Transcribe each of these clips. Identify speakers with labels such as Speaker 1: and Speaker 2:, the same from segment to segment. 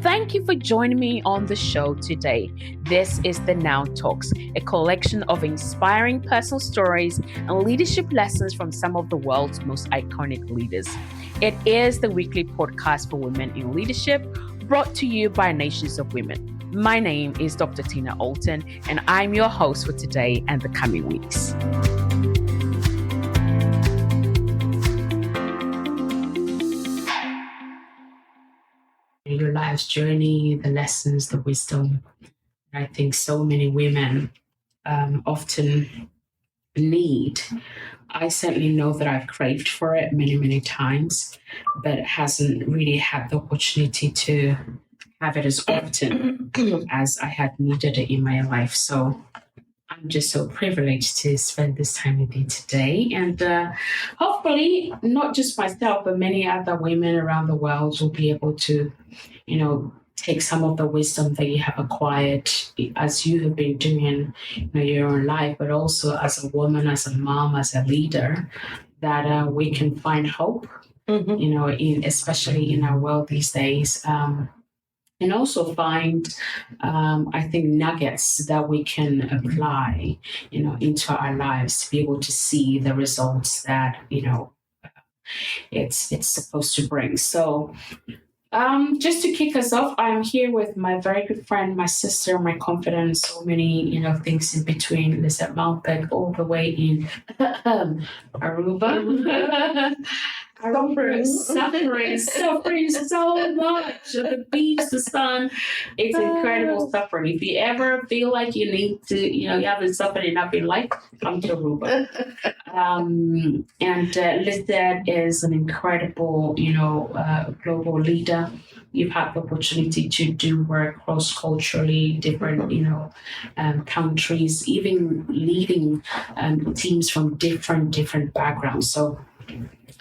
Speaker 1: Thank you for joining me on the show today. This is the Now Talks, a collection of inspiring personal stories and leadership lessons from some of the world's most iconic leaders. It is the weekly podcast for women in leadership, brought to you by Nations of Women. My name is Dr. Tina Allton, and I'm your host for today and the coming weeks. Your life's journey, the lessons, the wisdom. I think so many women often need. I certainly know that I've craved for it many, many times, but hasn't really had the opportunity to have it as often as I had needed it in my life. So I'm just so privileged to spend this time with you today. And hopefully, not just myself, but many other women around the world will be able to, take some of the wisdom that you have acquired as you have been doing your own life, but also as a woman, as a mom, as a leader, that we can find hope, especially in our world these days. And also find, I think, nuggets that we can apply, into our lives to be able to see the results that, it's supposed to bring. So just to kick us off, I'm here with my very good friend, my sister, my confidant, so many, things in between, Lisette Malmberg, all the way in Aruba. Suffering so much. The beach, the sun, it's incredible suffering. If you ever feel like you need to, you haven't suffered enough in life, come to Aruba. And Lisette is an incredible, global leader. You've had the opportunity to do work cross-culturally, different, countries, even leading teams from different backgrounds. So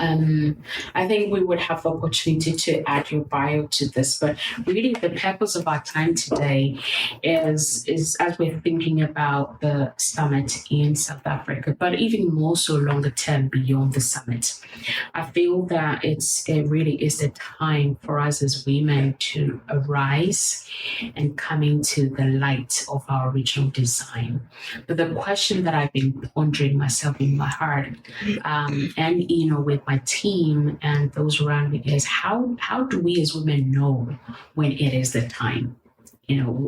Speaker 1: I think we would have the opportunity to add your bio to this, but really the purpose of our time today is as we're thinking about the summit in South Africa, but even more so longer term beyond the summit. I feel that it really is a time for us as women to arise and come into the light of our original design. But the question that I've been pondering myself in my heart, and with my team and those around me, is how do we as women know when it is the time?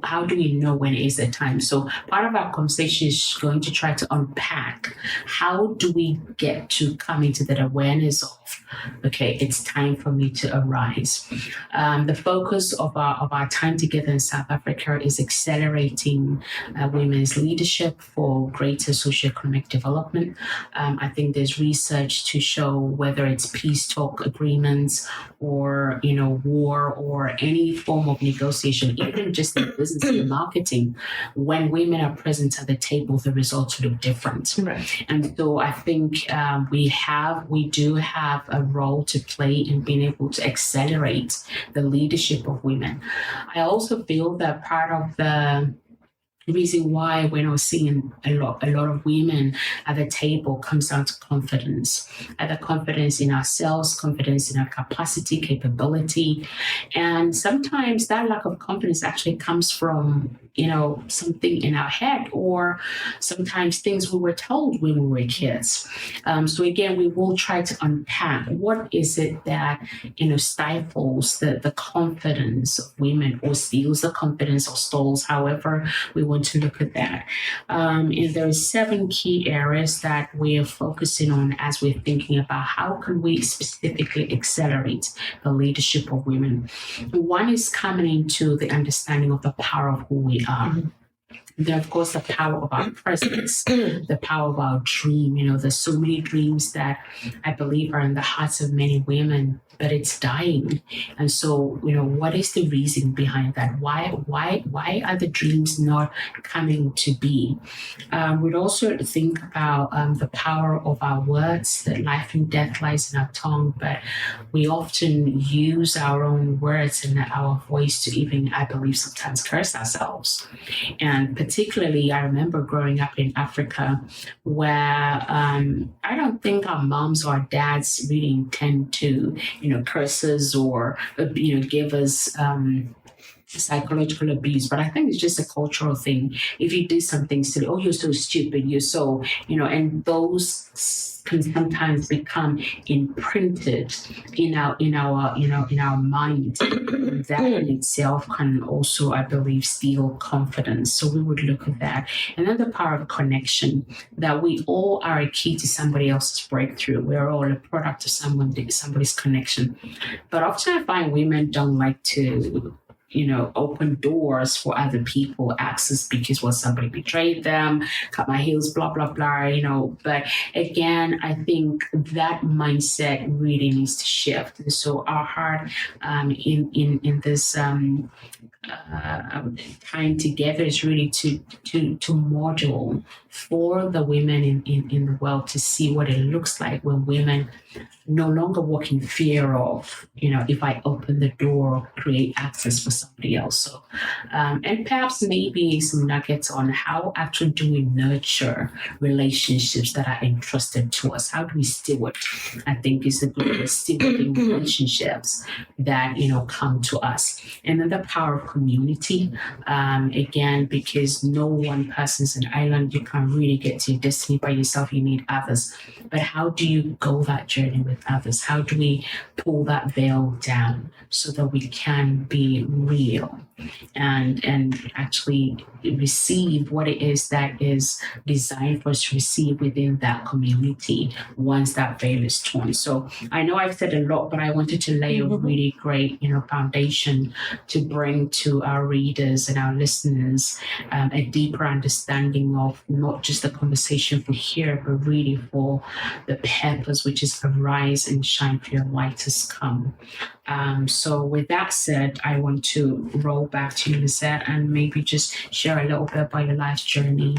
Speaker 1: How do we know when it is the time? So part of our conversation is going to try to unpack how do we get to come into that awareness of, okay, it's time for me to arise. The focus of our time together in South Africa is accelerating women's leadership for greater socioeconomic development. I think there's research to show whether it's peace talk agreements or, war or any form of negotiation, even just in business and marketing, when women are present at the table, the results look different. Right. And so I think we do have a role to play in being able to accelerate the leadership of women. I also feel that part of the reason why we're not seeing a lot of women at the table comes down to confidence, either confidence in ourselves, confidence in our capacity, capability. And sometimes that lack of confidence actually comes from, something in our head, or sometimes things we were told when we were kids. So again, we will try to unpack what is it that, stifles the confidence of women, or steals the confidence, or stalls, however we want to look at that. And there are 7 key areas that we are focusing on as we're thinking about how can we specifically accelerate the leadership of women. One is coming into the understanding of the power of who we are. Then, of course, the power of our presence, the power of our dream. There's so many dreams that I believe are in the hearts of many women, but it's dying. And so, what is the reason behind that? Why are the dreams not coming to be? We'd also think about the power of our words, that life and death lies in our tongue, but we often use our own words and our voice to even, I believe, sometimes curse ourselves. And particularly, I remember growing up in Africa where I don't think our moms or our dads really intend to, curse us or, give us psychological abuse, but I think it's just a cultural thing. If you did something silly, oh, you're so stupid, you're so, and those can sometimes become imprinted in our mind. That in itself can also, I believe, steal confidence. So we would look at that. And then the power of connection, that we all are a key to somebody else's breakthrough. We're all a product of somebody's connection. But often I find women don't like to open doors for other people access because somebody betrayed them, cut my heels, blah, blah, blah, But again, I think that mindset really needs to shift. And so our heart in this time together is really to model for the women in the world to see what it looks like when women no longer walk in fear of, if I open the door, create access for somebody else. So, and perhaps maybe some nuggets on how actually do we nurture relationships that are entrusted to us? How do we steward? I think is the good stewarding relationships that, come to us. And then the power of community, again, because no one person's an island, you can't really get to your destiny by yourself. You need others. But how do you go that journey with others? How do we pull that veil down so that we can be real and actually receive what it is that is designed for us to receive within that community once that veil is torn? So I know I've said a lot, but I wanted to lay a really great, foundation to bring to our readers and our listeners a deeper understanding of not just the conversation for here, but really for the purpose, which is arise and shine, for your light has come. So with that said, I want to roll back to you, Lisette, and maybe just share a little bit about your life journey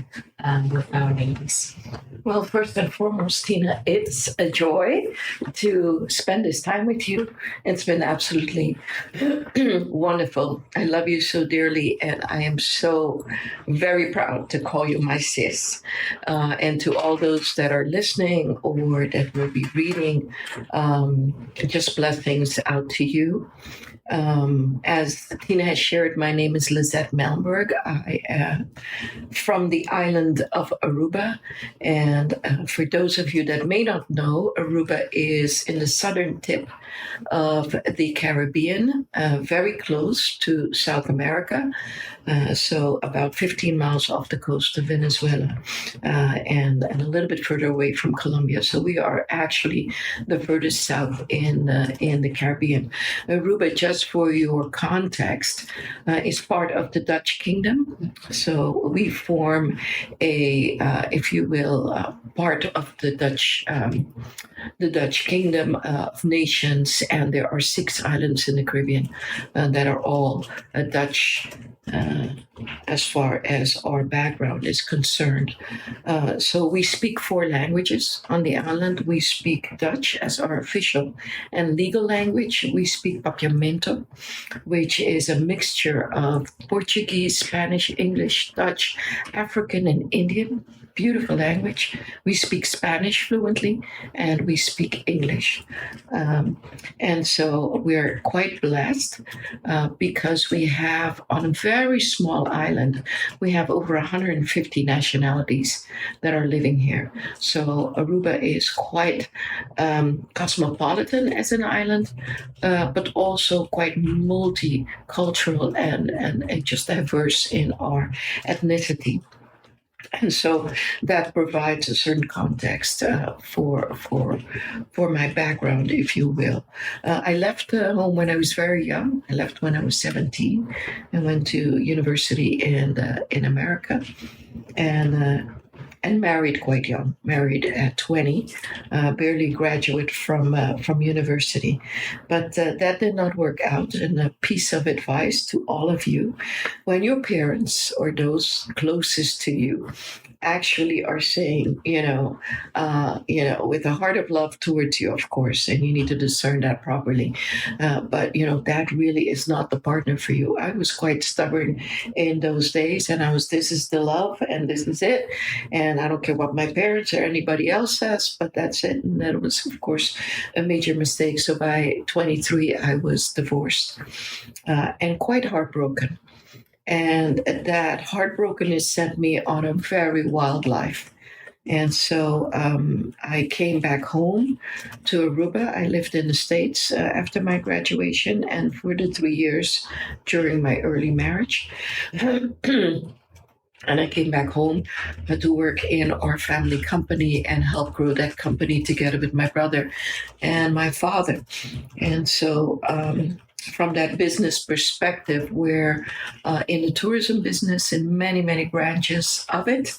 Speaker 1: with our ladies.
Speaker 2: Well, first and foremost, Tina, it's a joy to spend this time with you. It's been absolutely wonderful. I love you so dearly, and I am so very proud to call you my sis. And to all those that are listening or that will be reading, just blessings out to you. As Tina has shared, my name is Lisette Malmberg. I am from the island of Aruba. And for those of you that may not know, Aruba is in the southern tip of the Caribbean, very close to South America. So about 15 miles off the coast of Venezuela and a little bit further away from Colombia. So we are actually the furthest south in the Caribbean. Aruba, just for your context, is part of the Dutch kingdom. So we form if you will, part of the Dutch kingdom of nations, and there are 6 islands in the Caribbean that are all Dutch as far as our background is concerned. So we speak 4 languages on the island. We speak Dutch as our official and legal language. We speak Papiamento, which is a mixture of Portuguese, Spanish, English, Dutch, African, and Indian. Beautiful language. We speak Spanish fluently, and we speak English. And so we're quite blessed because we have, on a very small island, we have over 150 nationalities that are living here. So Aruba is quite cosmopolitan as an island, but also quite multicultural and just diverse in our ethnicity. And so that provides a certain context for my background, if you will. I left home when I was very young. I left when I was 17 and went to university in America, and married quite young. Married at 20, barely graduate from university. But that did not work out. And a piece of advice to all of you: when your parents or those closest to you actually are saying, with a heart of love towards you, of course, and you need to discern that properly. But that really is not the partner for you. I was quite stubborn in those days, and this is the love, and this is it, and I don't care what my parents or anybody else says, but that's it. And that was, of course, a major mistake. So by 23, I was divorced, and quite heartbroken. And that heartbrokenness sent me on a very wild life. And so I came back home to Aruba. I lived in the States after my graduation and for the 3 years during my early marriage. And I came back home to work in our family company and help grow that company together with my brother and my father. And so, from that business perspective, where in the tourism business, in many, many branches of it,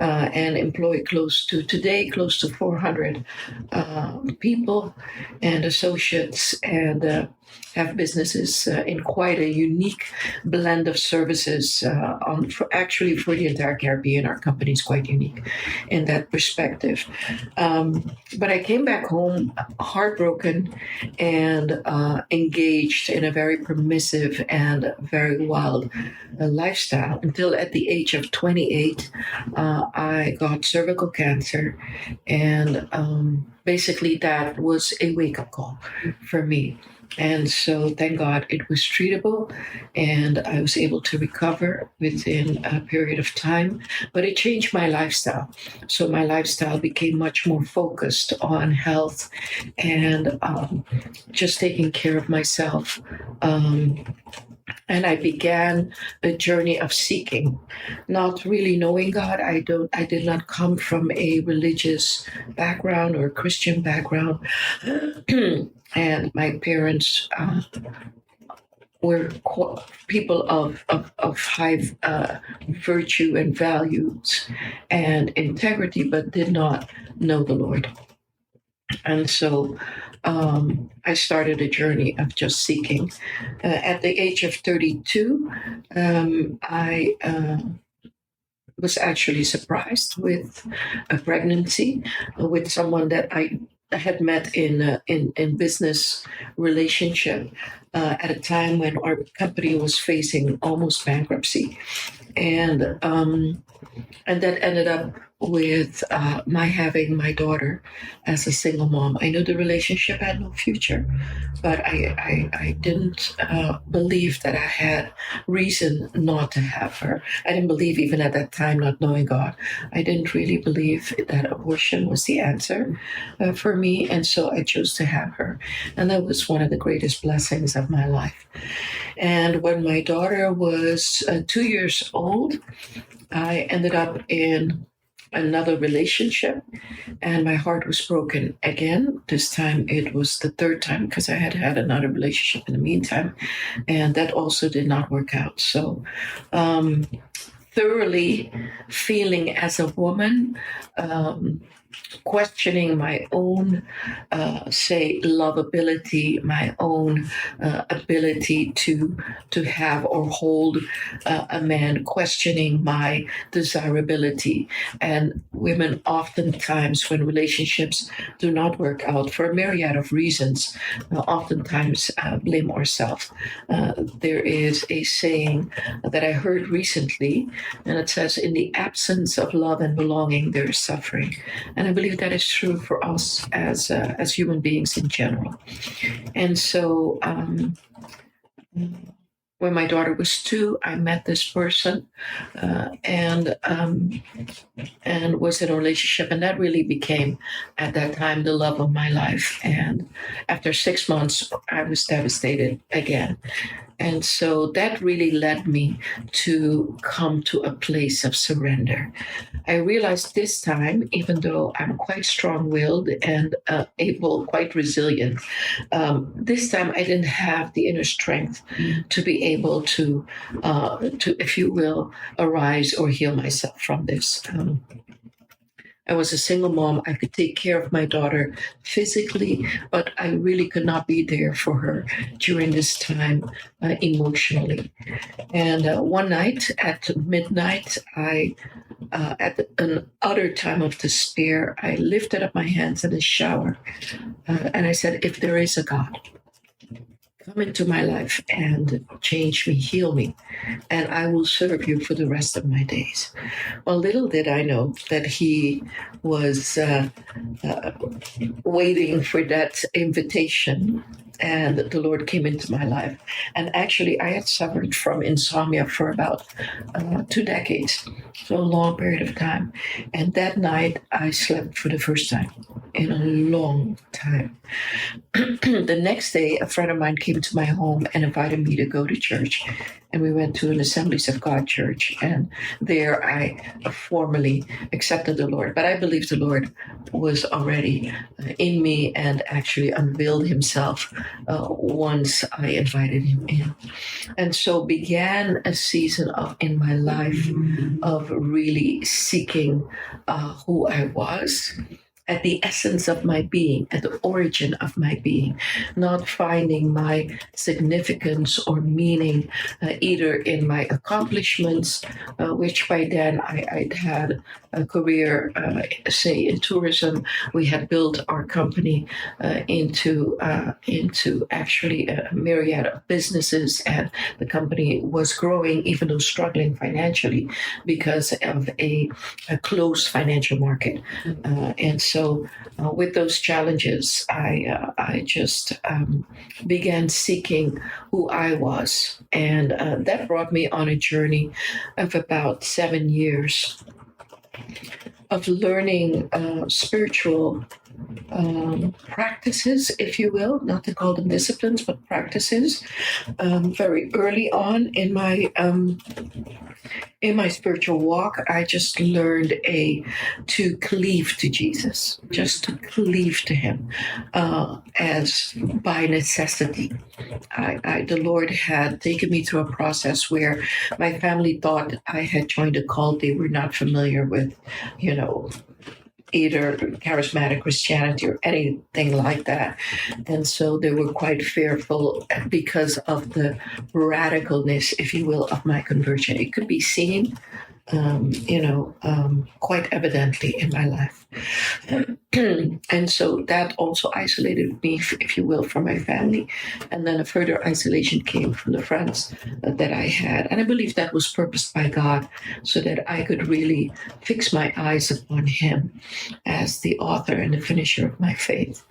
Speaker 2: and employ close to 400 people and associates, and have businesses in quite a unique blend of services. For the entire Caribbean, our company is quite unique in that perspective. But I came back home heartbroken and engaged in a very permissive and very wild lifestyle until at the age of 28, I got cervical cancer. And basically, that was a wake up call for me. And so, thank God, it was treatable and I was able to recover within a period of time. But it changed my lifestyle. So, my lifestyle became much more focused on health and just taking care of myself. And I began a journey of seeking, not really knowing God. I did not come from a religious background or a Christian background. And my parents were people of high virtue and values and integrity, but did not know the Lord. And so I started a journey of just seeking. At the age of 32, I was actually surprised with a pregnancy with someone that I had met in business relationship at a time when our company was facing almost bankruptcy, and that ended up with my having my daughter as a single mom. I knew the relationship had no future, but I didn't believe that I had reason not to have her. I didn't believe, even at that time, not knowing God, I didn't really believe that abortion was the answer for me. And so I chose to have her. And that was one of the greatest blessings of my life. And when my daughter was 2 years old, I ended up in another relationship and my heart was broken again. This time it was the third time because I had had another relationship in the meantime, and that also did not work out. So thoroughly feeling as a woman, questioning my own, lovability, my own ability to have or hold a man, questioning my desirability. And women oftentimes, when relationships do not work out for a myriad of reasons, oftentimes blame ourselves. There is a saying that I heard recently, and it says, "In the absence of love and belonging, there is suffering." And I believe that is true for us as human beings in general. And so when my daughter was 2, I met this person and was in a relationship, and that really became, at that time, the love of my life. And after 6 months, I was devastated again. And so that really led me to come to a place of surrender. I realized this time, even though I'm quite strong-willed and quite resilient, this time I didn't have the inner strength to be able to, if you will, arise or heal myself from this. I was a single mom. I could take care of my daughter physically, but I really could not be there for her during this time emotionally. And one night at midnight, at an utter time of despair, I lifted up my hands in the shower and I said, if there is a God, come into my life and change me, heal me, and I will serve you for the rest of my days. Well, little did I know that he was waiting for that invitation. And the Lord came into my life. And actually, I had suffered from insomnia for about 2 decades, so a long period of time. And that night, I slept for the first time in a long time. The next day, a friend of mine came to my home and invited me to go to church. And we went to an Assemblies of God church. And there I formally accepted the Lord. But I believe the Lord was already in me and actually unveiled himself once I invited him in. And so began a season in my life of really seeking who I was, at the essence of my being, at the origin of my being, not finding my significance or meaning either in my accomplishments, which by then I'd had a career, say in tourism. We had built our company into actually a myriad of businesses, and the company was growing, even though struggling financially because of a closed financial market. And so with those challenges, I just began seeking who I was. And that brought me on a journey of about 7 years of learning spiritual practices, if you will, not to call them disciplines, but practices. Very early on in my spiritual walk, I just learned to cleave to Jesus, just to cleave to him as by necessity. The Lord had taken me through a process where my family thought I had joined a cult they were not familiar with, either charismatic Christianity or anything like that. And so they were quite fearful because of the radicalness, if you will, of my conversion. It could be seen, quite evidently in my life. And so that also isolated me, if you will, from my family. And then a further isolation came from the friends that I had. And I believe that was purposed by God so that I could really fix my eyes upon him as the author and the finisher of my faith.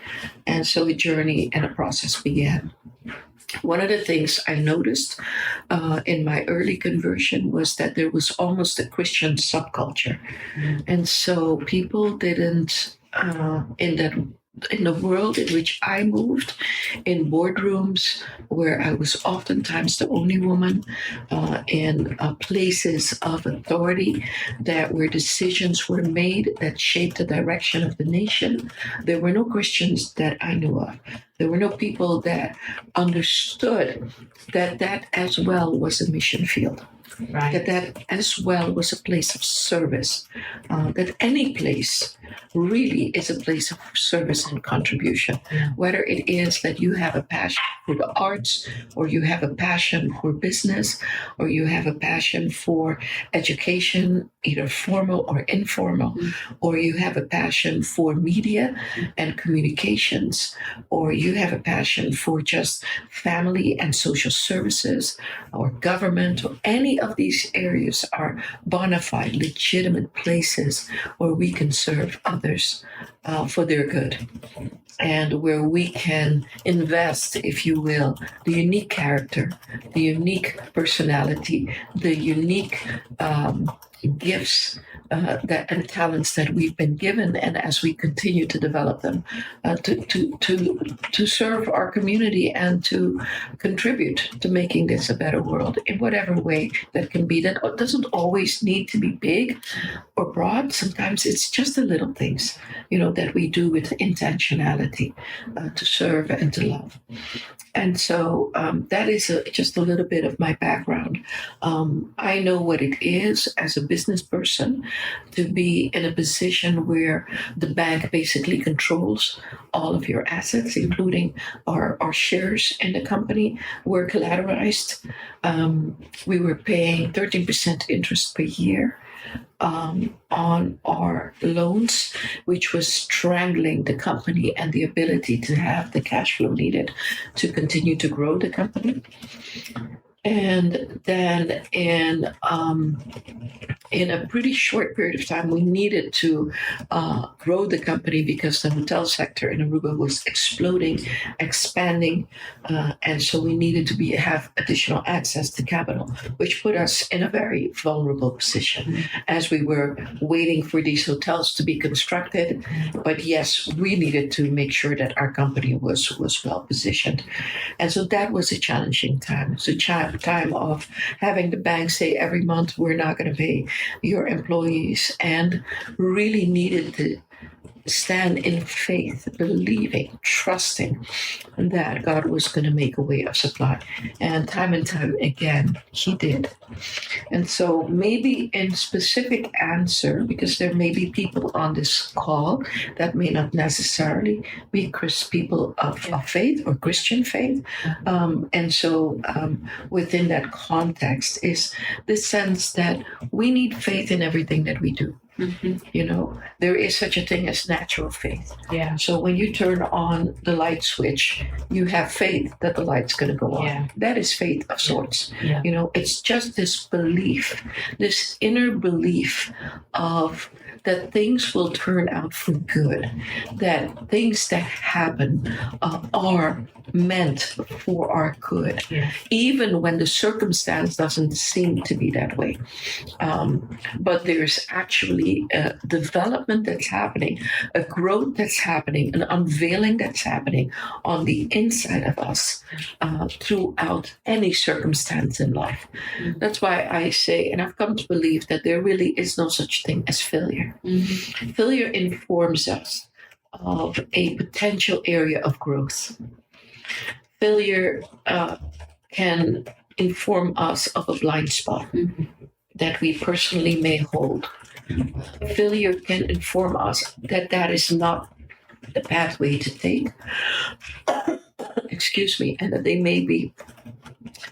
Speaker 2: And so a journey and a process began. One of the things I noticed in my early conversion was that there was almost a Christian subculture. And so people didn't, in the world in which I moved, in boardrooms where I was oftentimes the only woman, in places of authority where decisions were made that shaped the direction of the nation, there were no Christians that I knew of. There were no people that understood that as well was a mission field.
Speaker 1: Right.
Speaker 2: That as well was a place of service. That any place really is a place of service and contribution. Whether it is that you have a passion for the arts, or you have a passion for business, or you have a passion for education, either formal or informal, or you have a passion for media and communications, or you have a passion for just family and social services, or government, or any of these areas are bona fide, legitimate places where we can serve others for their good, and where we can invest, if you will, the unique character, the unique personality, the unique gifts and talents that we've been given, and as we continue to develop them, to serve our community and to contribute to making this a better world in whatever way that can be. That doesn't always need to be big or broad. Sometimes it's just the little things, that we do with intentionality to serve and to love. And so that is just a little bit of my background. I know what it is as a business person to be in a position where the bank basically controls all of your assets, including our shares in the company, were collateralized. We were paying 13% interest per year on our loans, which was strangling the company and the ability to have the cash flow needed to continue to grow the company. And then in a pretty short period of time, we needed to grow the company because the hotel sector in Aruba was exploding, expanding, and so we needed to have additional access to capital, which put us in a very vulnerable position as we were waiting for these hotels to be constructed. But yes, we needed to make sure that our company was well positioned, and so that was a challenging time. It's a time of having the bank say every month we're not going to pay your employees, and really needed to stand in faith, believing, trusting that God was going to make a way of supply. And time again, He did. And so maybe in specific answer, because there may be people on this call that may not necessarily be people of faith or Christian faith. And so within that context is the sense that we need faith in everything that we do. You know, there is such a thing as natural faith.
Speaker 1: Yeah.
Speaker 2: So when you turn on the light switch, you have faith that the light's going to go on.
Speaker 1: Yeah.
Speaker 2: That is faith of sorts.
Speaker 1: Yeah.
Speaker 2: You know, it's just this belief, this inner belief of that things will turn out for good, that things that happen are meant for our good, even when the circumstance doesn't seem to be that way. But there's actually a development that's happening, a growth that's happening, an unveiling that's happening on the inside of us throughout any circumstance in life. That's why I say, and I've come to believe that there really is no such thing as failure. Failure informs us of a potential area of growth. Failure can inform us of a blind spot that we personally may hold. Failure can inform us that that is not the pathway to take. Excuse me, and that they may be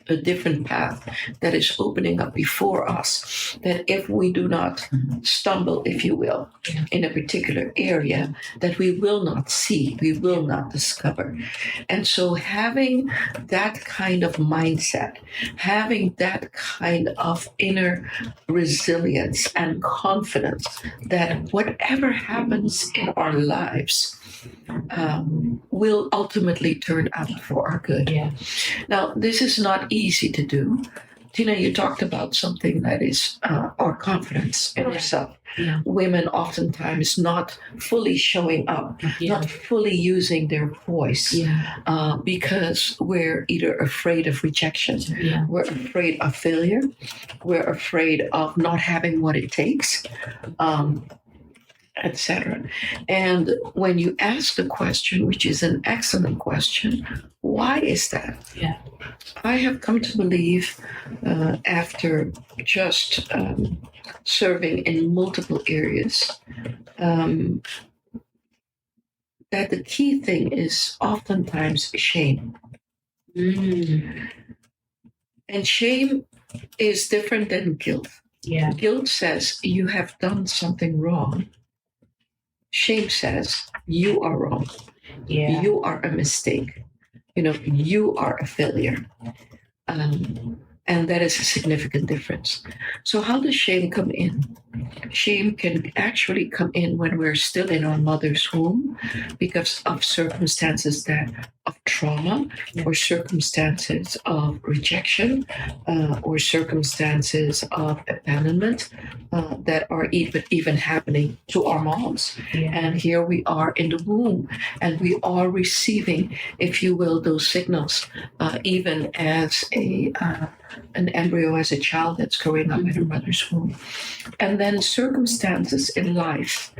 Speaker 2: a different path that is opening up before us, that if we do not stumble, if you will, in a particular area, that we will not see, we will not discover. And so having that kind of mindset, having that kind of inner resilience and confidence that whatever happens in our lives will ultimately turn out for our good.
Speaker 1: Yeah.
Speaker 2: Now, this is not easy to do. Tina, you talked about something that is our confidence in ourselves.
Speaker 1: Yeah.
Speaker 2: Women oftentimes not fully showing up, not fully using their voice, because we're either afraid of rejection, we're afraid of failure, we're afraid of not having what it takes, etc. And when you ask the question, which is an excellent question, why is that?
Speaker 1: Yeah.
Speaker 2: I have come to believe, after just serving in multiple areas, that the key thing is oftentimes shame. And shame is different than guilt.
Speaker 1: Yeah.
Speaker 2: Guilt says you have done something wrong. Shame says you are wrong.
Speaker 1: Yeah.
Speaker 2: You are a mistake. You know, you are a failure. And that is a significant difference. So how does shame come in? Shame can actually come in when we're still in our mother's womb because of circumstances of trauma, or circumstances of rejection, or circumstances of abandonment that are even happening to our moms.
Speaker 1: Yeah.
Speaker 2: And here we are in the womb, and we are receiving, if you will, those signals, even as an embryo, as a child that's growing up in her mother's womb. And then circumstances in life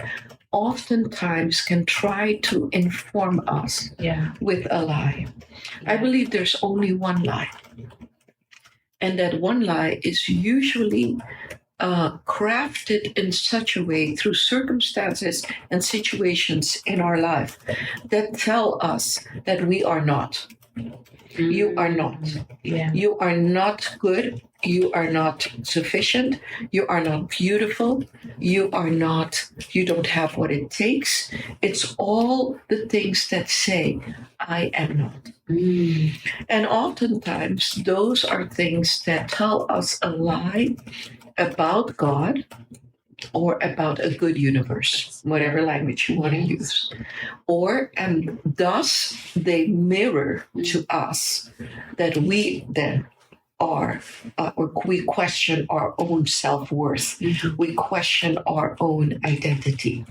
Speaker 2: oftentimes can try to inform us with a lie. I believe there's only one lie. And that one lie is usually crafted in such a way through circumstances and situations in our life that tell us that we are not. You are not.
Speaker 1: Yeah.
Speaker 2: You are not good. You are not sufficient. You are not beautiful. You don't have what it takes. It's all the things that say, I am not. And oftentimes, those are things that tell us a lie about God or about a good universe, whatever language you want to use. And thus they mirror to us that we then are, or we question our own self-worth. We question our own identity.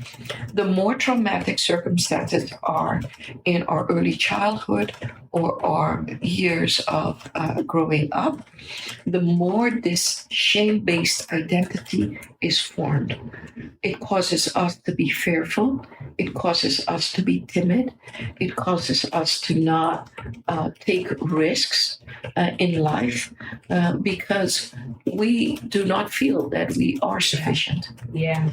Speaker 2: The more traumatic circumstances are in our early childhood or our years of growing up, the more this shame-based identity is formed. It causes us to be fearful. It causes us to be timid. It causes us to not take risks in life because we do not feel that we are sufficient.
Speaker 1: Yeah.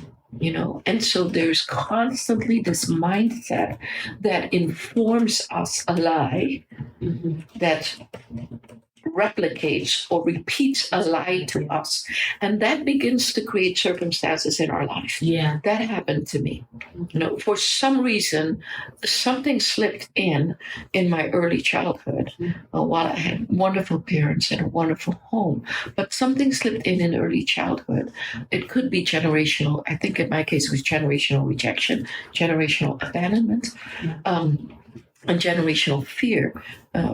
Speaker 2: And so there's constantly this mindset that informs us a lie that replicates or repeats a lie to us, and that begins to create circumstances in our life.
Speaker 1: Yeah,
Speaker 2: that happened to me. For some reason, something slipped in my early childhood. While I had wonderful parents and a wonderful home, but something slipped in early childhood. It could be generational. I think in my case it was generational rejection, generational abandonment. And generational fear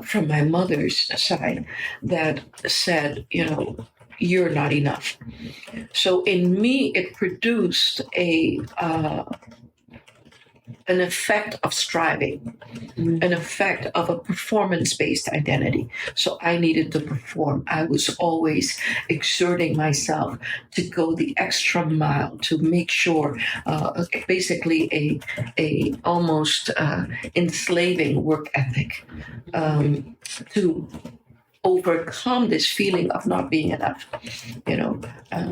Speaker 2: from my mother's side that said, you're not enough. So in me, it produced an effect of striving, an effect of a performance-based identity. So I needed to perform. I was always exerting myself to go the extra mile to make sure, basically a almost enslaving work ethic to overcome this feeling of not being enough,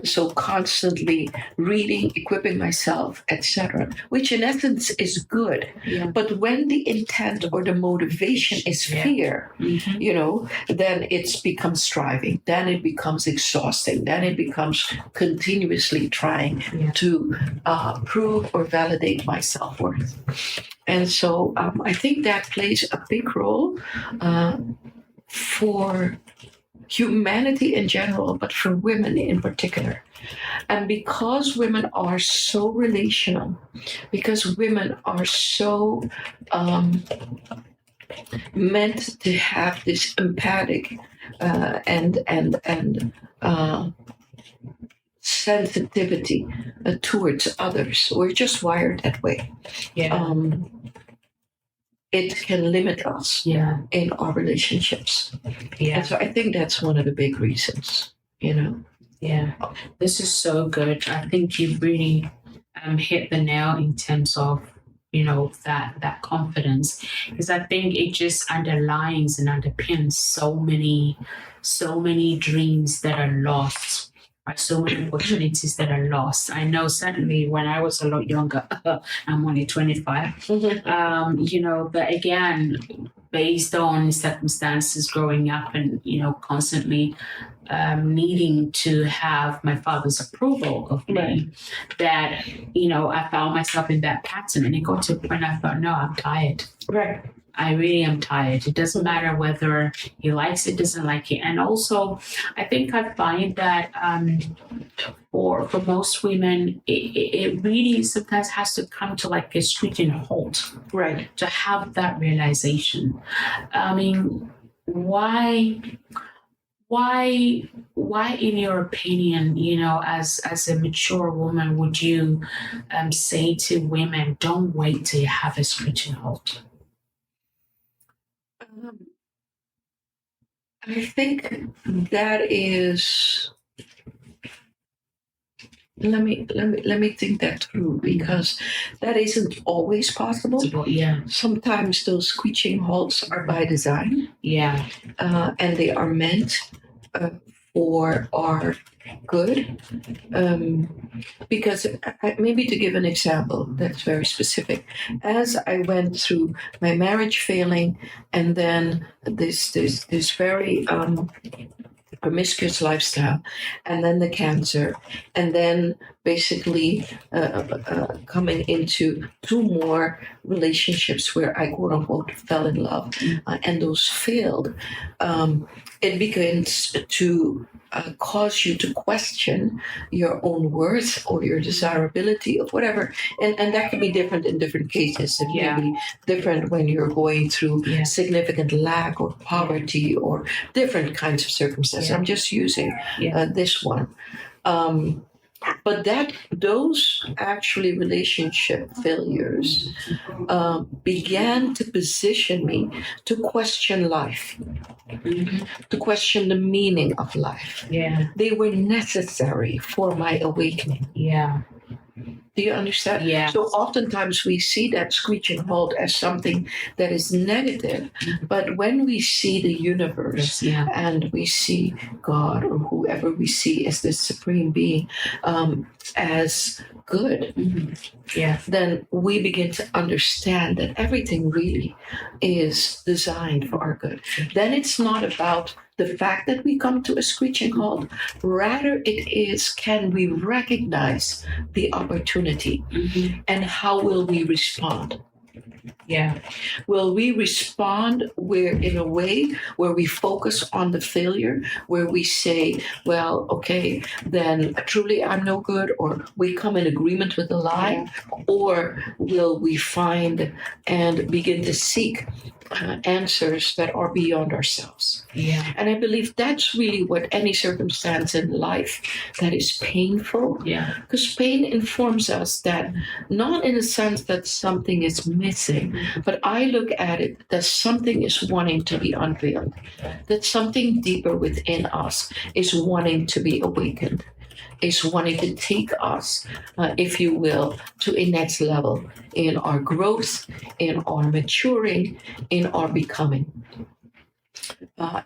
Speaker 2: so constantly reading, equipping myself, etc., which in essence is good. But when the intent or the motivation is fear, then it becomes striving, then it becomes exhausting, then it becomes continuously trying to prove or validate my self-worth. And so I think that plays a big role for humanity in general, but for women in particular. And because women are so relational, because women are so meant to have this empathic and sensitivity towards others, we're just wired that way. It can limit us in our relationships. And so I think that's one of the big reasons,
Speaker 1: Yeah, this is so good. I think you've really hit the nail in terms of, that confidence, because I think it just underlines and underpins so many dreams that are lost. So many opportunities that are lost. I know certainly when I was a lot younger, I'm only 25, but again, based on circumstances growing up and, constantly needing to have my father's approval of me, that, I found myself in that pattern, and it got to a point I thought, no, I'm tired.
Speaker 2: Right.
Speaker 1: I really am tired. It doesn't matter whether he likes it, doesn't like it. And also, I think I find that for most women, it really sometimes has to come to like a screeching halt,
Speaker 2: right,
Speaker 1: to have that realization. I mean, why in your opinion, as a mature woman, would you say to women, don't wait till you have a screeching halt?
Speaker 2: I think that is. Let me think that through, because that isn't always possible. Sometimes those screeching halts are by design. And they are meant for our good. Because maybe to give an example that's very specific, as I went through my marriage failing, and then this very promiscuous lifestyle, and then the cancer, and then basically coming into two more relationships where I quote unquote fell in love, and those failed. It begins to cause you to question your own worth or your desirability of whatever, and that can be different in different cases. It may be different when you're going through significant lack or poverty or different kinds of circumstances. I'm just using this one. But those actually relationship failures began to position me to question life, to question the meaning of life. They were necessary for my awakening. Do you understand? So oftentimes we see that screeching halt as something that is negative, but when we see the universe and we see God or whoever we see as the supreme being as good, then we begin to understand that everything really is designed for our good. Then it's not about the fact that we come to a screeching halt. Rather, it is, can we recognize the opportunity, and how will we respond? Will we respond in a way where we focus on the failure, where we say, well, okay, then truly I'm no good, or we come in agreement with the lie, or will we find and begin to seek answers that are beyond ourselves? And I believe that's really what any circumstance in life that is painful, because pain informs us that, not in a sense that something is missing, but I look at it that something is wanting to be unveiled, that something deeper within us is wanting to be awakened, is wanting to take us, if you will, to a next level in our growth, in our maturing, in our becoming.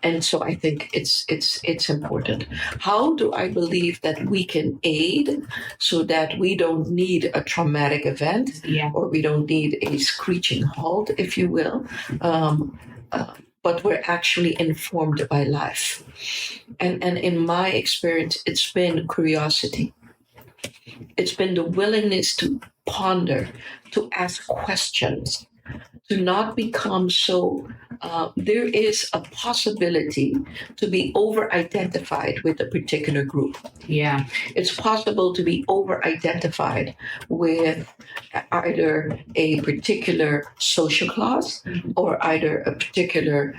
Speaker 2: And so I think it's important. How do I believe that we can aid so that we don't need a traumatic event, or we don't need a screeching halt, if you will, but we're actually informed by life. And in my experience, it's been curiosity. It's been the willingness to ponder, to ask questions, to not become so, there is a possibility to be over-identified with a particular group. It's possible to be over-identified with either a particular social class, or either a particular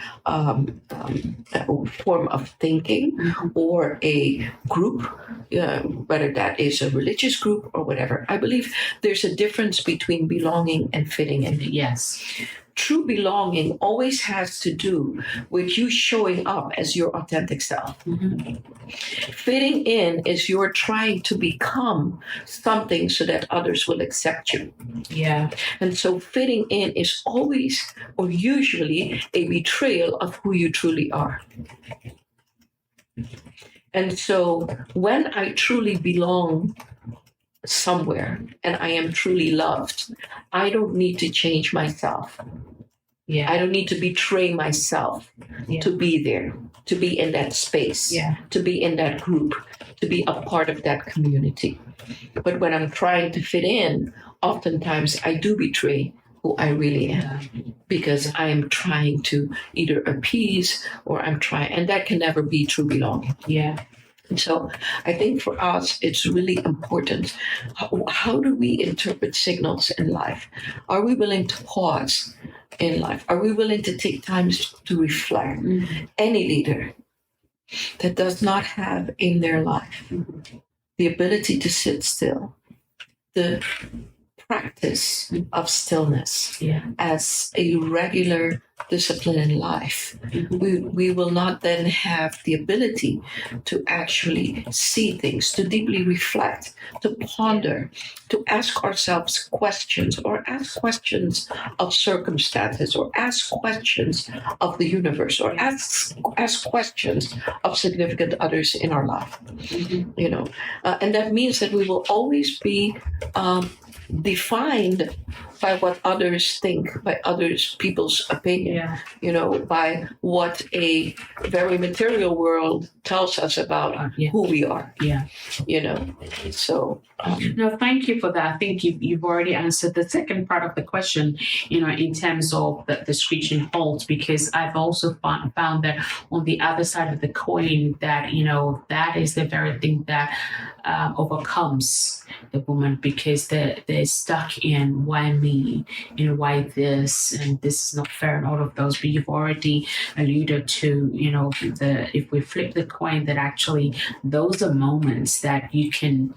Speaker 2: form of thinking, or a group, whether that is a religious group or whatever. I believe there's a difference between belonging and fitting in. True belonging always has to do with you showing up as your authentic self. Fitting in is you're trying to become something so that others will accept you. And so fitting in is always, or usually, a betrayal of who you truly are. And so when I truly belong somewhere and I am truly loved, I don't need to change myself. I don't need to betray myself to be there, to be in that space, to be in that group, to be a part of that community. But when I'm trying to fit in, oftentimes I do betray who I really am, because I am trying to either appease, or and that can never be true belonging. And so I think for us, it's really important. How do we interpret signals in life? Are we willing to pause in life? Are we willing to take time to reflect? Any leader that does not have in their life the ability to sit still, the practice of stillness
Speaker 1: Yeah.
Speaker 2: as a regular discipline in life, we will not then have the ability to actually see things, to deeply reflect, to ponder, to ask ourselves questions, or ask questions of circumstances, or ask questions of the universe, or ask questions of significant others in our life. You know, and that means that we will always be defined by what others think, by others people's opinion, by what a very material world tells us about who we are. So
Speaker 1: no, thank you for that. I think you've already answered the second part of the question, in terms of the screeching halt, because I've also found that on the other side of the coin that, that is the very thing that overcomes the woman, because they're stuck in why me, why this, and this is not fair, and all of those. But you've already alluded to, if we flip the coin, that actually those are moments that you can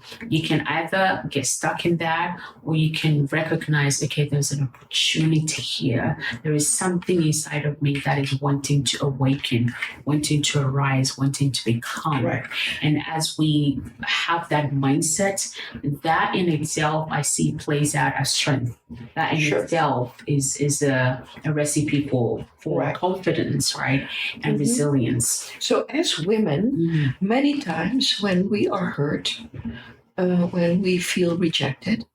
Speaker 1: either get stuck in that, or you can recognize, okay, there's an opportunity here. There is something inside of me that is wanting to awaken, wanting to arise, wanting to become.
Speaker 2: Right.
Speaker 1: And as we have that mindset, that in itself I see plays out as strength. That in itself is a recipe for confidence, right? And resilience.
Speaker 2: So as women, many times when we are hurt, when we feel rejected,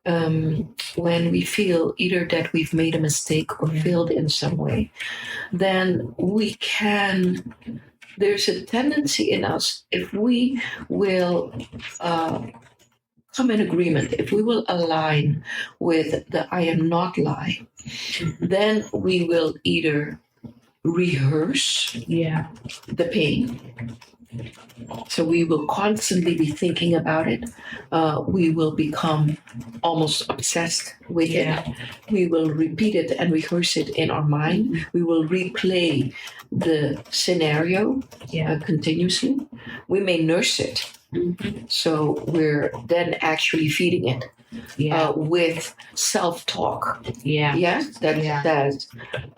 Speaker 2: when we feel either that we've made a mistake or failed in some way, then there's a tendency in us, if we will come in agreement, if we will align with the I am not lie, then we will either rehearse the pain. So we will constantly be thinking about it. We will become almost obsessed with it. We will repeat it and rehearse it in our mind. We will replay the scenario continuously. We may nurse it. So we're then actually feeding it with self-talk.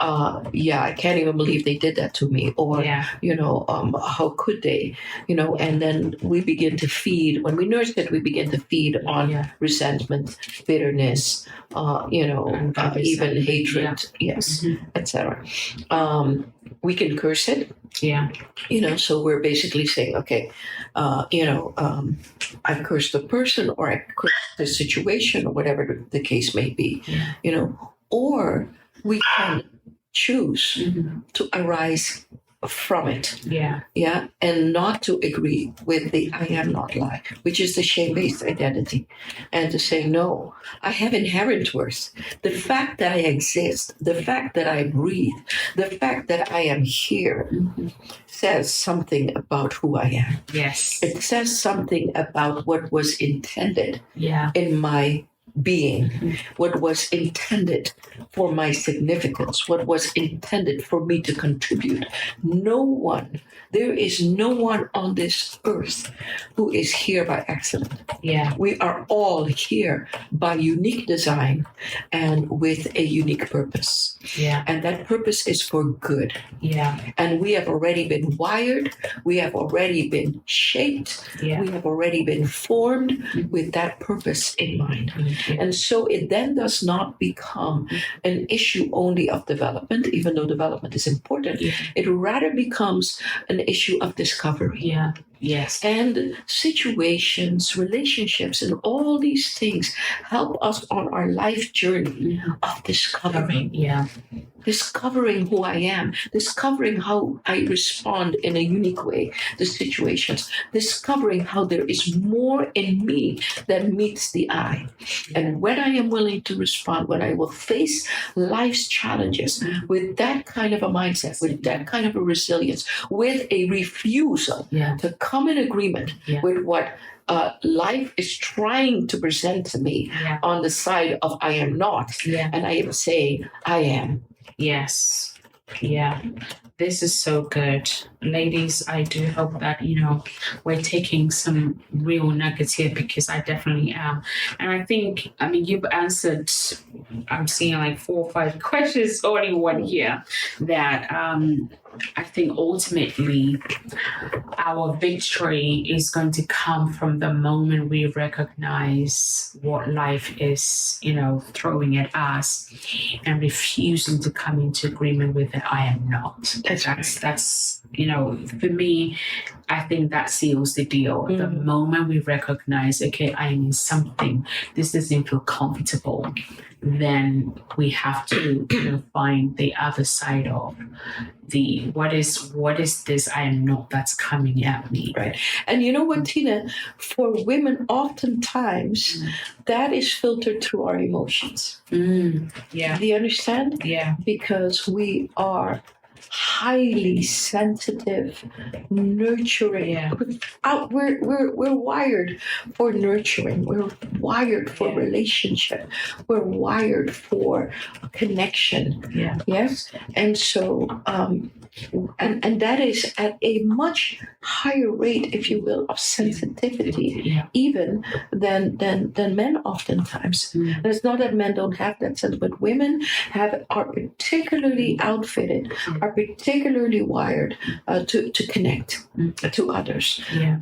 Speaker 2: I can't even believe they did that to me, or how could they, and then we begin to feed. When we nurse it, we begin to feed on resentment, bitterness, even hatred, etc. We can curse it. So we're basically saying, okay, I cursed the person, or I cursed the situation, or whatever the case may be, or we can choose to arise from it, and not to agree with the I am not lie, which is the shame-based identity, and to say, no, I have inherent worth. The fact that I exist, the fact that I breathe, the fact that I am here says something about who I am.
Speaker 1: Yes.
Speaker 2: It says something about what was intended in my being, what was intended for my significance, what was intended for me to contribute. There is no one on this earth who is here by accident. We are all here by unique design and with a unique purpose. And that purpose is for good. And we have already been wired, we have already been shaped, we have already been formed with that purpose in mind. And so it then does not become an issue only of development, even though development is important. It rather becomes an issue of discovery.
Speaker 1: Yes.
Speaker 2: And situations, relationships, and all these things help us on our life journey of discovering. Discovering who I am, discovering how I respond in a unique way to situations, discovering how there is more in me than meets the eye. And when I am willing to respond, when I will face life's challenges with that kind of a mindset, with that kind of a resilience, with a refusal to come in agreement with what life is trying to present to me on the side of I am not, and I am saying I am.
Speaker 1: Yes. This is so good. Ladies, I do hope that, we're taking some real nuggets here because I definitely am. And I think, you've answered, I'm seeing like 4 or 5 questions, only one here that I think ultimately our victory is going to come from the moment we recognize what life is, throwing at us and refusing to come into agreement with it. I am not. That's for me, I think that seals the deal. Mm-hmm. The moment we recognize, okay, I am in something, this doesn't feel comfortable, then we have to find the other side of the what is this I am not that's coming at me.
Speaker 2: Right. And you know what, Tina, for women oftentimes that is filtered through our emotions.
Speaker 1: Yeah.
Speaker 2: Do you understand?
Speaker 1: Yeah.
Speaker 2: Because we are highly sensitive, nurturing.
Speaker 1: Yeah.
Speaker 2: We're wired for nurturing. We're wired for relationship. We're wired for connection.
Speaker 1: Yeah.
Speaker 2: Yes. And so, and that is at a much higher rate, if you will, of sensitivity, even than men oftentimes. And it's not that men don't have that sense, but women are particularly outfitted, are particularly wired to connect to others.
Speaker 1: Yeah.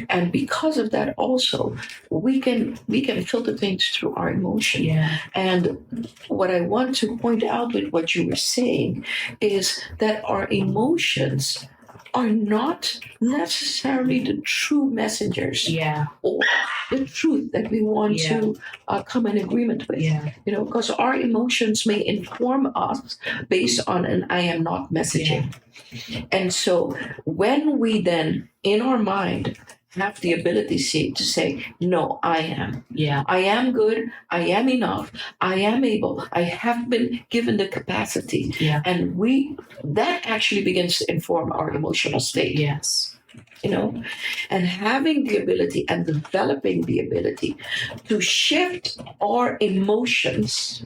Speaker 2: And because of that, also we can filter things through our emotion.
Speaker 1: Yeah.
Speaker 2: And what I want to point out with what you were saying is that our emotions are not necessarily the true messengers, or the truth that we want to come in agreement with. Because our emotions may inform us based on an I am not messaging. And so when we then, in our mind, have the ability to say, no, I am. I am good. I am enough. I am able. I have been given the capacity. And that actually begins to inform our emotional state.
Speaker 1: Yes.
Speaker 2: And having the ability and developing the ability to shift our emotions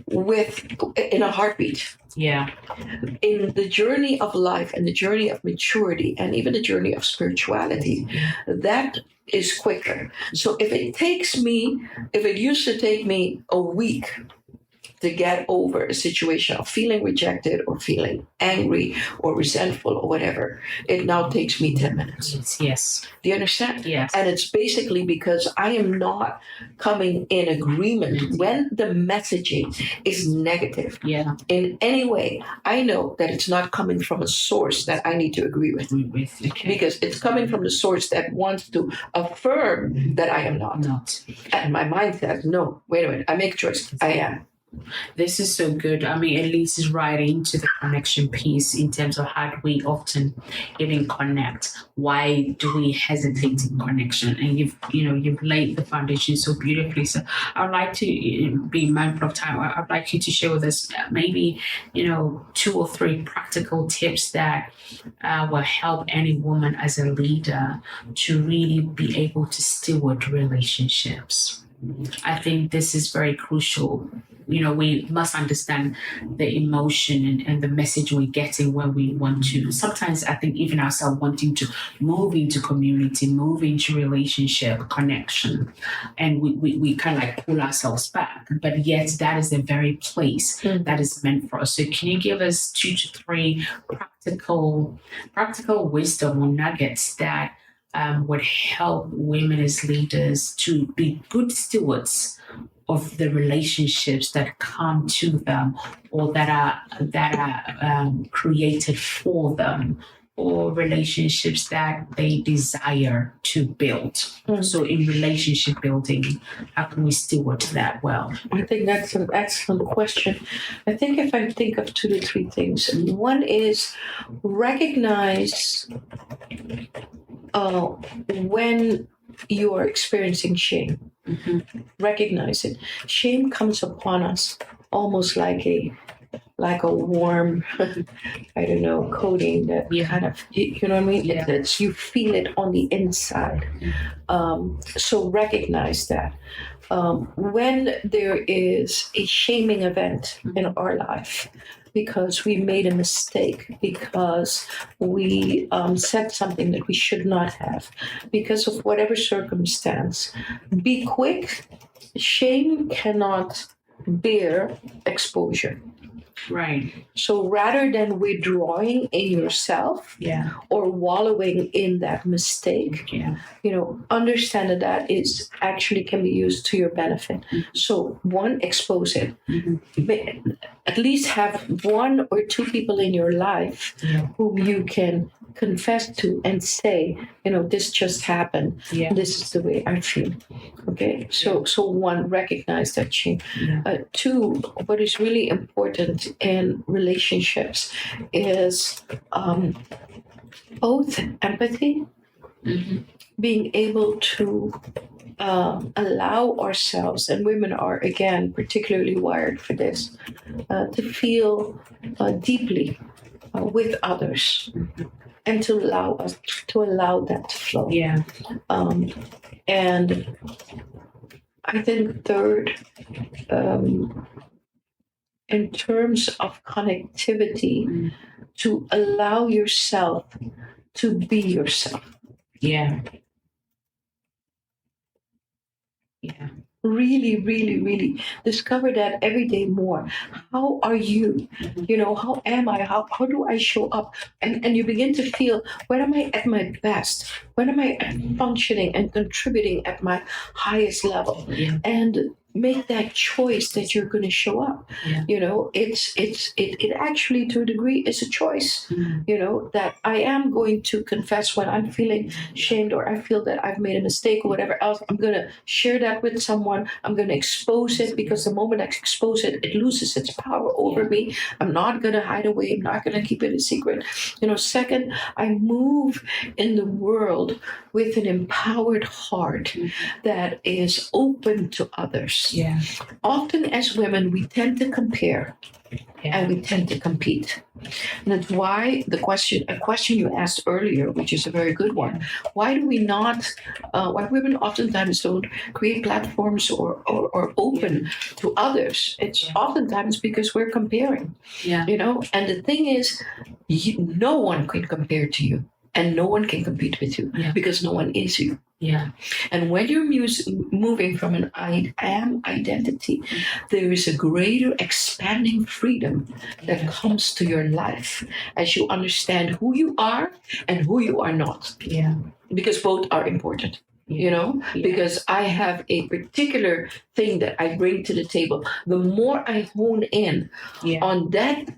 Speaker 2: in a heartbeat. In the journey of life and the journey of maturity and even the journey of spirituality, that is quicker. So if it used to take me a week to get over a situation of feeling rejected or feeling angry or resentful or whatever, it now takes me 10 minutes.
Speaker 1: Yes.
Speaker 2: Do you understand?
Speaker 1: Yes.
Speaker 2: And it's basically because I am not coming in agreement when the messaging is negative. In any way, I know that it's not coming from a source that I need to agree with. Because it's coming from the source that wants to affirm that I am not. And my mind says, no, wait a minute, I make a choice. I am.
Speaker 1: This is so good. It leads us right into the connection piece in terms of how do we often even connect. Why do we hesitate in connection? And you've laid the foundation so beautifully. So I'd like to be mindful of time. I'd like you to share with us maybe 2 or 3 practical tips that will help any woman as a leader to really be able to steward relationships. I think this is very crucial. We must understand the emotion and the message we're getting when we want to. Sometimes I think even ourselves wanting to move into community, move into relationship, connection, and we kind of like pull ourselves back. But yet that is the very place that is meant for us. So can you give us 2 to 3 practical wisdom or nuggets that would help women as leaders to be good stewards of the relationships that come to them or that are created for them, or relationships that they desire to build. So in relationship building, how can we steward that well?
Speaker 2: I think that's an excellent question. I think if I think of 2 to 3 things, one is recognize when you are experiencing shame. Recognize it. Shame comes upon us almost like a like a warm, I don't know, coating that
Speaker 1: Yeah.
Speaker 2: kind of, you know what I mean?
Speaker 1: Yeah.
Speaker 2: It's you feel it on the inside. So recognize that. When there is a shaming event in our life, because we made a mistake, because we said something that we should not have, because of whatever circumstance, be quick. Shame cannot bear exposure.
Speaker 1: Right.
Speaker 2: So rather than withdrawing in yourself
Speaker 1: Yeah.
Speaker 2: or wallowing in that mistake,
Speaker 1: Yeah.
Speaker 2: understand that that is actually can be used to your benefit. So one, expose it. At least have one or two people in your life
Speaker 1: Yeah.
Speaker 2: whom you can confess to and say, this just happened.
Speaker 1: Yeah.
Speaker 2: This is the way I feel. Okay. So one, recognize that shame.
Speaker 1: Yeah.
Speaker 2: Two, what is really important in relationships is both empathy, being able to allow ourselves, and women are again particularly wired for this, to feel deeply with others, and to allow that to flow.
Speaker 1: Yeah.
Speaker 2: And I think third, in terms of connectivity, to allow yourself to be yourself.
Speaker 1: Yeah. Yeah.
Speaker 2: Really, really, really discover that every day more. How are you? How am I? How do I show up? And you begin to feel, when am I at my best? When am I functioning and contributing at my highest level?
Speaker 1: Yeah.
Speaker 2: And make that choice that you're going to show up.
Speaker 1: Yeah.
Speaker 2: It actually, to a degree, is a choice. That I am going to confess when I'm feeling shamed, or I feel that I've made a mistake or whatever else. I'm going to share that with someone. I'm going to expose it, because the moment I expose it, it loses its power over me. I'm not going to hide away. I'm not going to keep it a secret. Second, I move in the world with an empowered heart that is open to others.
Speaker 1: Yeah.
Speaker 2: Often as women, we tend to compare and we tend to compete. And that's why a question you asked earlier, which is a very good one, why do we not, why women oftentimes don't create platforms or open to others? It's oftentimes because we're comparing, and the thing is, no one can compare to you. And no one can compete with you, because no one is you.
Speaker 1: Yeah.
Speaker 2: And when you're moving from an I am identity, there is a greater expanding freedom that comes to your life as you understand who you are and who you are not.
Speaker 1: Yeah.
Speaker 2: Because both are important. Because I have a particular thing that I bring to the table. The more I hone in on that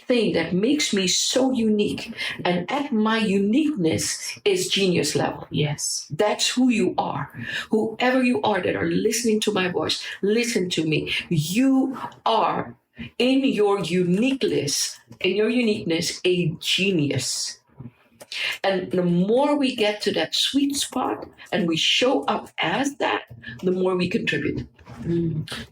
Speaker 2: thing that makes me so unique, and at my uniqueness is genius level.
Speaker 1: Yes.
Speaker 2: That's who you are. Whoever you are that are listening to my voice, listen to me. You are in your uniqueness, a genius. And the more we get to that sweet spot and we show up as that, the more we contribute.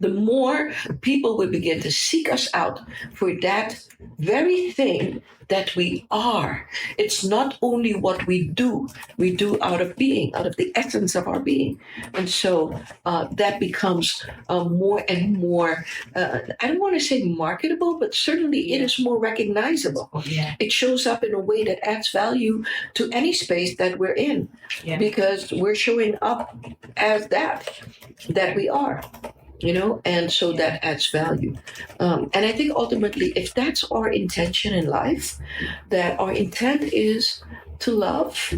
Speaker 2: The more people will begin to seek us out for that very thing that we are. It's not only what we do out of being, out of the essence of our being. And so that becomes more and more, I don't want to say marketable, but certainly it is more recognizable.
Speaker 1: Yeah.
Speaker 2: It shows up in a way that adds value to any space that we're in, because we're showing up as that we are. And so that adds value. And I think ultimately, if that's our intention in life, that our intent is to love,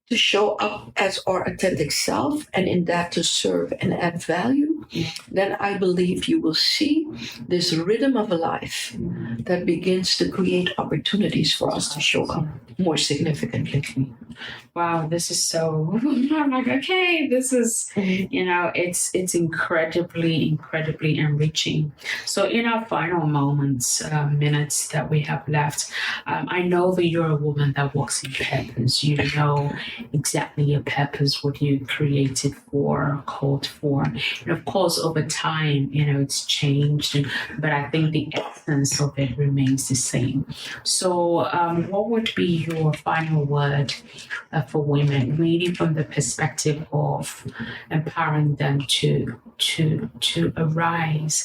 Speaker 2: to show up as our authentic self, and in that to serve and add value, then I believe you will see this rhythm of a life that begins to create opportunities for us to show up more significantly.
Speaker 1: Wow, this is so, I'm like, okay, this is, it's incredibly enriching. So in our final minutes that we have left, I know that you're a woman that walks in purpose. You know exactly your purpose, what you created for, called for. And of course, course, over time, it's changed, but I think the essence of it remains the same. So, what would be your final word for women, really from the perspective of empowering them to arise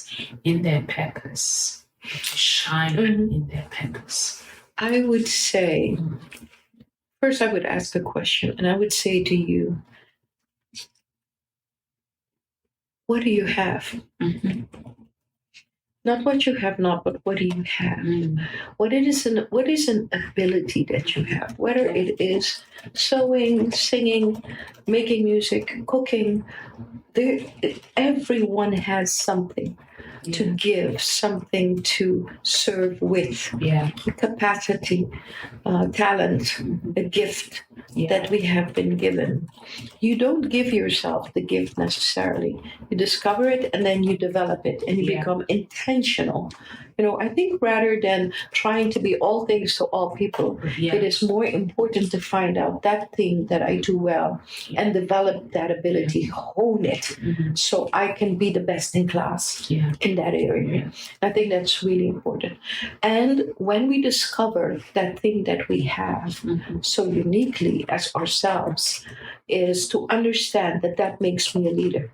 Speaker 1: in their purpose, to shine in their purpose?
Speaker 2: I would say, first, I would ask a question, and I would say to you, what do you have?
Speaker 1: Mm-hmm.
Speaker 2: Not what you have not, but what do you have? What is an ability that you have? Whether it is sewing, singing, making music, cooking, everyone has something to give, something to serve with. Capacity, talent, a gift that we have been given. You don't give yourself the gift necessarily. You discover it and then you develop it and you become intentional. I think rather than trying to be all things to all people, it is more important to find out that thing that I do well and develop that ability, hone it, so I can be the best in class in that area. I think that's really important. And when we discover that thing that we have so uniquely as ourselves, is to understand that makes me a leader.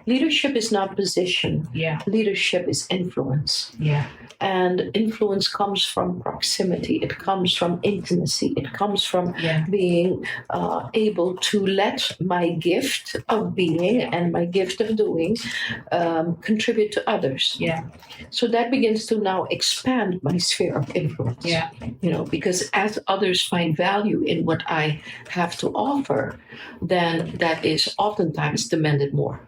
Speaker 2: Leadership is not position. Leadership is influence. And influence comes from proximity. It comes from intimacy. It comes from being able to let my gift of being and my gift of doing contribute to others. So that begins to now expand my sphere of influence. Because as others find value in what I have to offer, then that is oftentimes demanded more.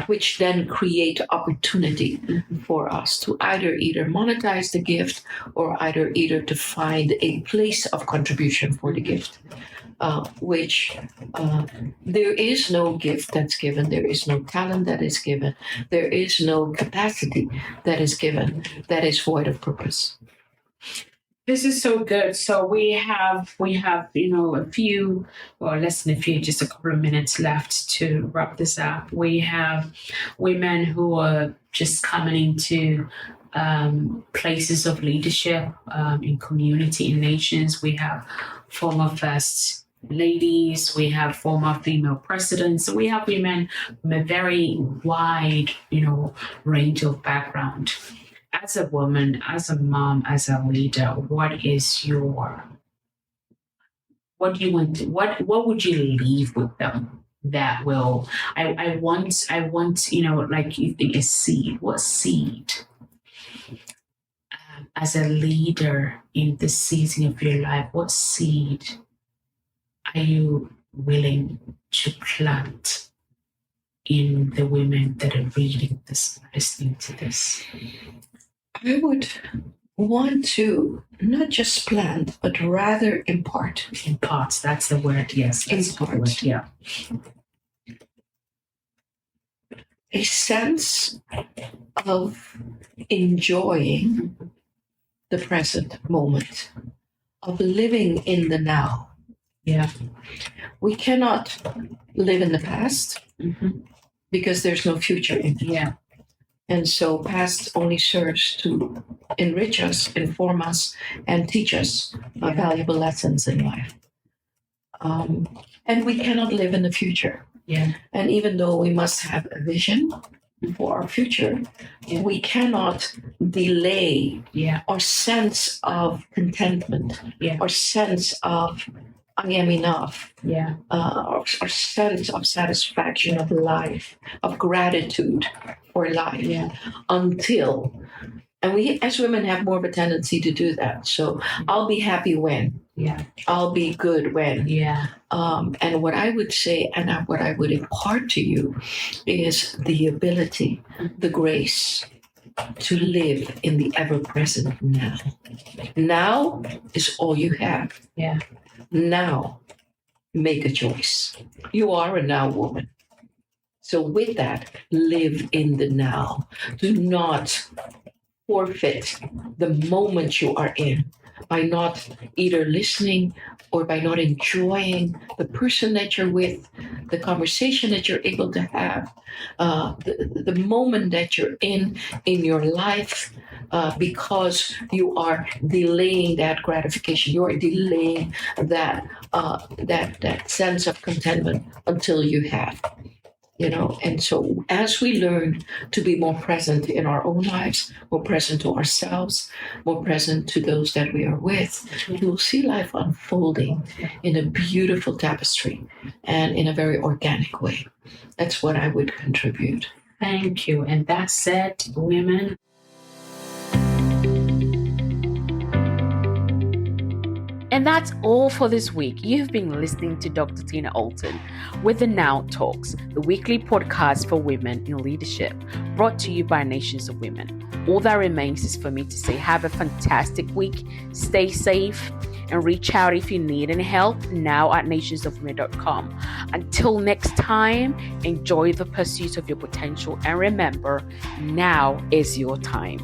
Speaker 2: Which then create opportunity for us to either monetize the gift or either to find a place of contribution for the gift. Which there is no gift that's given, there is no talent that is given, there is no capacity that is given that is void of purpose.
Speaker 1: This is so good. So we have a few, or less than a few, just a couple of minutes left to wrap this up. We have women who are just coming into places of leadership in community, in nations. We have former first ladies, we have former female presidents, we have women from a very wide, range of background. As a woman, as a mom, as a leader, what do you want to, what would you leave with them that will, I want, like you think a seed, what seed as a leader in this season of your life, what seed are you willing to plant in the women that are reading this, listening to this?
Speaker 2: I would want to not just plant, but rather impart.
Speaker 1: Impart, that's the word, yes.
Speaker 2: Impart.
Speaker 1: Yeah.
Speaker 2: A sense of enjoying the present moment, of living in the now. We cannot live in the past because there's no future in it. And so past only serves to enrich us, inform us, and teach us valuable lessons in life. And we cannot live in the future. And even though we must have a vision for our future, we cannot delay our sense of contentment, our sense of I am enough, our sense of satisfaction of life, of gratitude for life, until, and we as women have more of a tendency to do that. So I'll be happy when, I'll be good when, and what I would say and what I would impart to you is the ability, the grace to live in the ever-present now. Now is all you have. Now, make a choice. You are a now woman. So with that, live in the now. Do not forfeit the moment you are in by not either listening or by not enjoying the person that you're with, the conversation that you're able to have, the moment that you're in your life, because you are delaying that gratification, you are delaying that sense of contentment until you have. And so as we learn to be more present in our own lives, more present to ourselves, more present to those that we are with, you will see life unfolding in a beautiful tapestry and in a very organic way. That's what I would contribute.
Speaker 1: Thank you. And that's it, women. And that's all for this week. You've been listening to Dr. Tina Allton with the Now Talks, the weekly podcast for women in leadership, brought to you by Nations of Women. All that remains is for me to say have a fantastic week, stay safe, and reach out if you need any help now at nationsofwomen.com. Until next time, enjoy the pursuit of your potential, and remember, now is your time.